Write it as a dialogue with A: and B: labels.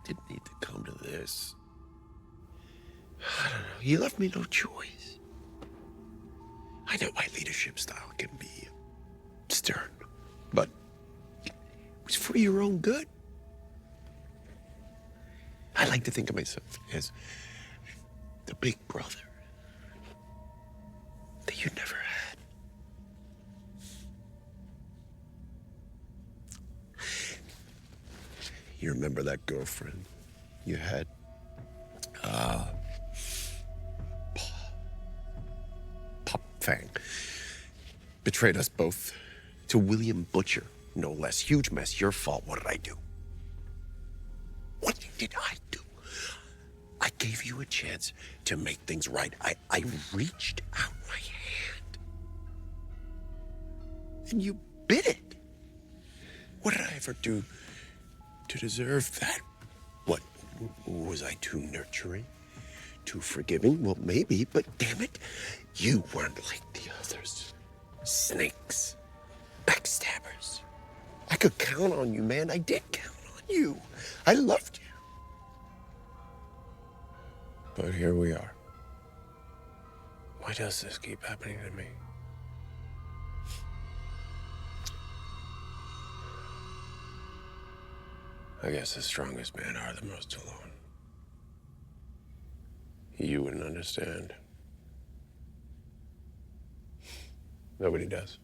A: Didn't need to come to this. I don't know. You left me no choice. I know my leadership style can be stern, but it was for your own good. I like to think of myself as the big brother that you never had. You remember that girlfriend you had? Pop Fang. Betrayed us both to William Butcher, no less. Huge mess, your fault. What did I do? What did I do? I gave you a chance to make things right. I reached out my hand. And you bit it. What did I ever do to deserve that? What, was I too nurturing? Too forgiving? Well, maybe, but damn it, you weren't like the others. Snakes. Backstabbers. I could count on you, man. I did count on you. I loved you. But here we are. Why does this keep happening to me? I guess the strongest men are the most alone. You wouldn't understand. Nobody does.